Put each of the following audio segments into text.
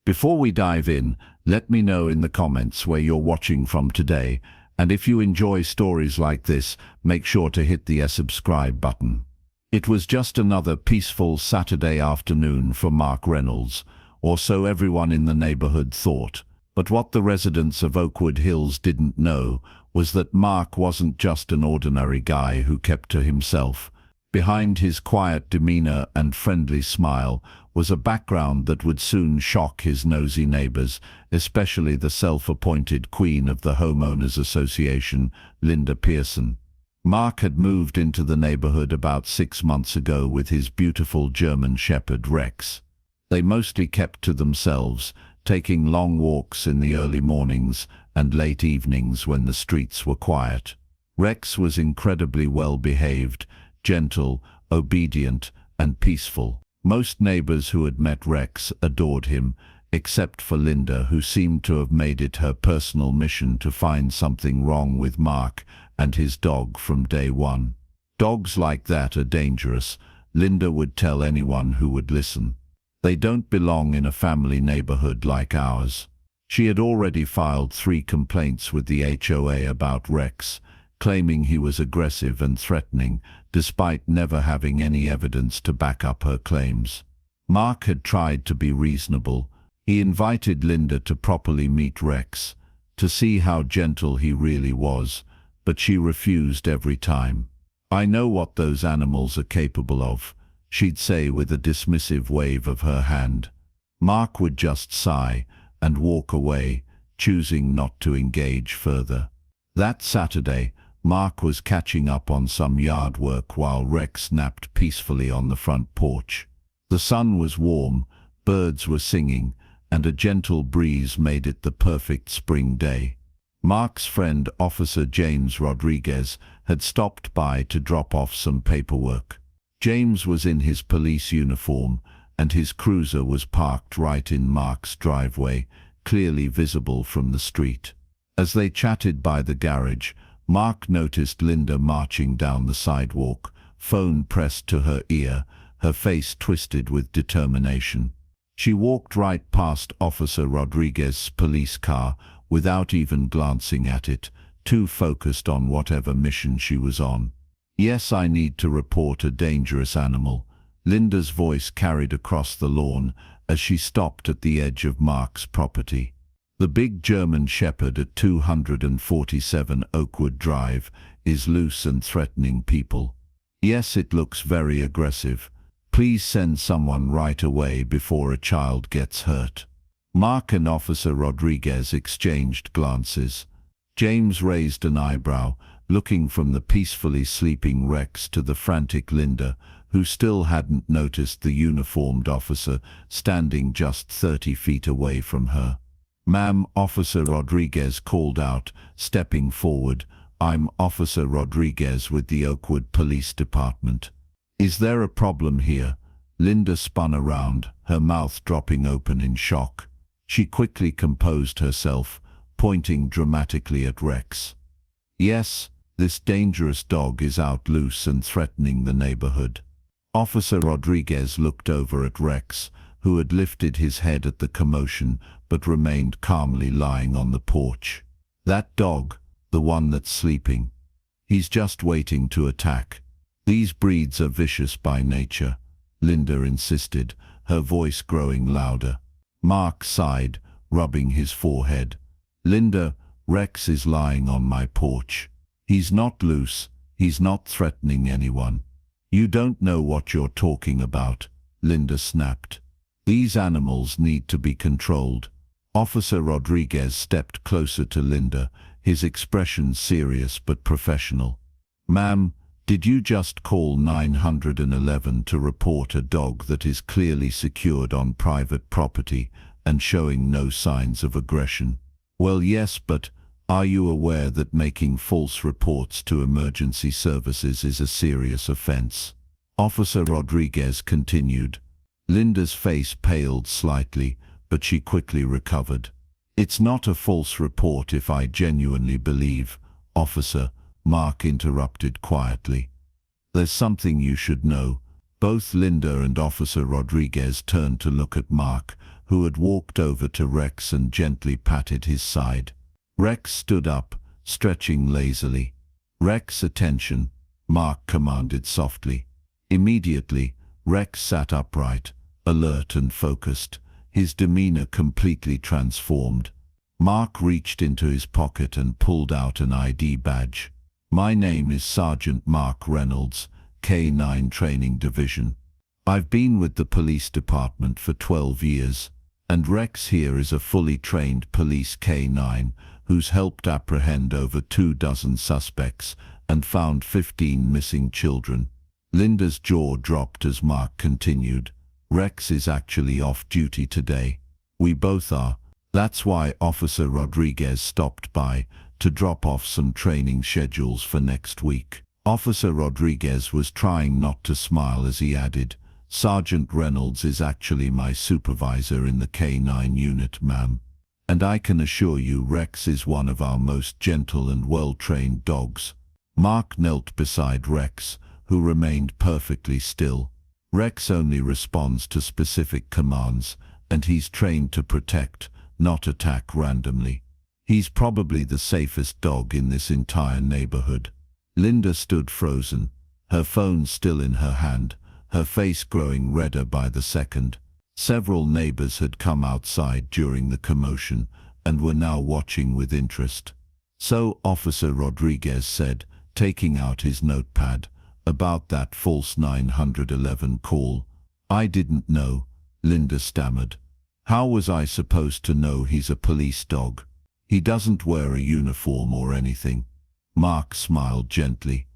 Before we dive in, let me know in the comments where you're watching from today, and if you enjoy stories like this, make sure to hit the subscribe button. It was just another peaceful Saturday afternoon for Mark Reynolds, or so everyone in the neighborhood thought. But what the residents of Oakwood Hills didn't know was that Mark wasn't just an ordinary guy who kept to himself. Behind his quiet demeanor and friendly smile was a background that would soon shock his nosy neighbors, especially the self-appointed queen of the Homeowners Association, Linda Pearson. Mark had moved into the neighborhood about 6 months ago with his beautiful German Shepherd Rex. They mostly kept to themselves, taking long walks in the early mornings and late evenings when the streets were quiet. Rex was incredibly well behaved, gentle, obedient, and peaceful. Most neighbors who had met Rex adored him, except for Linda, who seemed to have made it her personal mission to find something wrong with Mark and his dog from day one. Dogs like that are dangerous, Linda would tell anyone who would listen. They don't belong in a family neighborhood like ours. She had already filed 3 complaints with the HOA about Rex, claiming he was aggressive and threatening, despite never having any evidence to back up her claims. Mark had tried to be reasonable. He invited Linda to properly meet Rex, to see how gentle he really was, but she refused every time. "I know what those animals are capable of," she'd say with a dismissive wave of her hand. Mark would just sigh and walk away, choosing not to engage further. That Saturday, Mark was catching up on some yard work while Rex napped peacefully on the front porch. The sun was warm, birds were singing, and a gentle breeze made it the perfect spring day. Mark's friend, Officer James Rodriguez, had stopped by to drop off some paperwork. James was in his police uniform, and his cruiser was parked right in Mark's driveway, clearly visible from the street. As they chatted by the garage, Mark noticed Linda marching down the sidewalk, phone pressed to her ear, her face twisted with determination. She walked right past Officer Rodriguez's police car without even glancing at it, too focused on whatever mission she was on. "Yes, I need to report a dangerous animal," Linda's voice carried across the lawn as she stopped at the edge of Mark's property. "The big German Shepherd at 247 Oakwood Drive is loose and threatening people. Yes, it looks very aggressive. Please send someone right away before a child gets hurt." Mark and Officer Rodriguez exchanged glances. James raised an eyebrow, looking from the peacefully sleeping Rex to the frantic Linda, who still hadn't noticed the uniformed officer standing just 30 feet away from her. "Ma'am," Officer Rodriguez called out, stepping forward, "I'm Officer Rodriguez with the Oakwood Police Department. Is there a problem here?" Linda spun around, her mouth dropping open in shock. She quickly composed herself, pointing dramatically at Rex. "Yes, this dangerous dog is out loose and threatening the neighborhood." Officer Rodriguez looked over at Rex, who had lifted his head at the commotion but remained calmly lying on the porch. "That dog, the one that's sleeping, he's just waiting to attack. These breeds are vicious by nature," Linda insisted, her voice growing louder. Mark sighed, rubbing his forehead. "Linda, Rex is lying on my porch. He's not loose, he's not threatening anyone." "You don't know what you're talking about," Linda snapped. "These animals need to be controlled." Officer Rodriguez stepped closer to Linda, his expression serious but professional. "Ma'am, did you just call 911 to report a dog that is clearly secured on private property and showing no signs of aggression?" "Well, yes, but are you aware that making false reports to emergency services is a serious offense?" Officer Rodriguez continued. Linda's face paled slightly, but she quickly recovered. "It's not a false report if I genuinely believe, officer," Mark interrupted quietly. "There's something you should know." Both Linda and Officer Rodriguez turned to look at Mark, who had walked over to Rex and gently patted his side. Rex stood up, stretching lazily. "Rex, attention," Mark commanded softly. Immediately, Rex sat upright, alert and focused, his demeanor completely transformed. Mark reached into his pocket and pulled out an ID badge. "My name is Sergeant Mark Reynolds, K9 Training Division. I've been with the police department for 12 years, and Rex here is a fully trained police K9 who's helped apprehend over 24 suspects and found 15 missing children." Linda's jaw dropped as Mark continued. "Rex is actually off duty today. We both are. That's why Officer Rodriguez stopped by to drop off some training schedules for next week." Officer Rodriguez was trying not to smile as he added, "Sergeant Reynolds is actually my supervisor in the K9 unit, ma'am. And I can assure you Rex is one of our most gentle and well-trained dogs." Mark knelt beside Rex, who remained perfectly still. "Rex only responds to specific commands, and he's trained to protect, not attack randomly. He's probably the safest dog in this entire neighborhood." Linda stood frozen, her phone still in her hand, her face growing redder by the second. Several neighbors had come outside during the commotion and were now watching with interest. "So," Officer Rodriguez said, taking out his notepad, "about that false 911 call." "I didn't know," Linda stammered. "How was I supposed to know he's a police dog? He doesn't wear a uniform or anything." Mark smiled gently.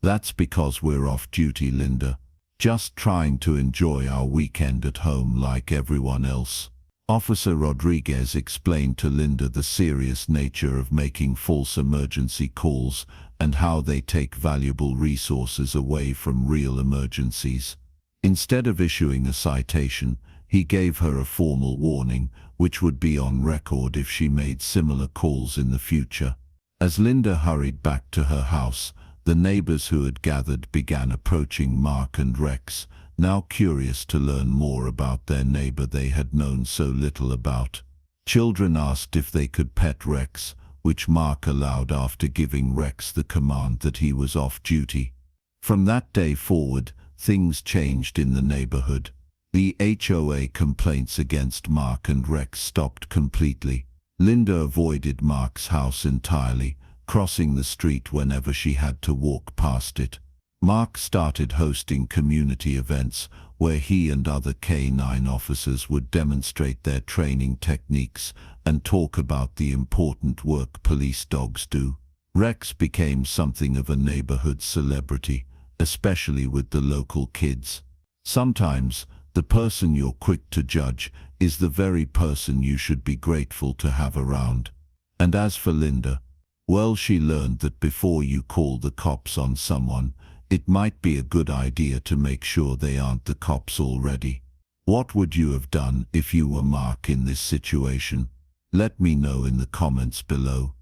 "That's because we're off duty, Linda. Just trying to enjoy our weekend at home like everyone else." Officer Rodriguez explained to Linda the serious nature of making false emergency calls and how they take valuable resources away from real emergencies. Instead of issuing a citation, he gave her a formal warning, which would be on record if she made similar calls in the future. As Linda hurried back to her house, the neighbors who had gathered began approaching Mark and Rex, now curious to learn more about their neighbor they had known so little about. Children asked if they could pet Rex, which Mark allowed after giving Rex the command that he was off duty. From that day forward, things changed in the neighborhood. The HOA complaints against Mark and Rex stopped completely. Linda avoided Mark's house entirely, crossing the street whenever she had to walk past it. Mark started hosting community events where he and other K9 officers would demonstrate their training techniques and talk about the important work police dogs do. Rex became something of a neighborhood celebrity, especially with the local kids. Sometimes, the person you're quick to judge is the very person you should be grateful to have around. And as for Linda, well, she learned that before you call the cops on someone, it might be a good idea to make sure they aren't the cops already. What would you have done if you were Mark in this situation? Let me know in the comments below.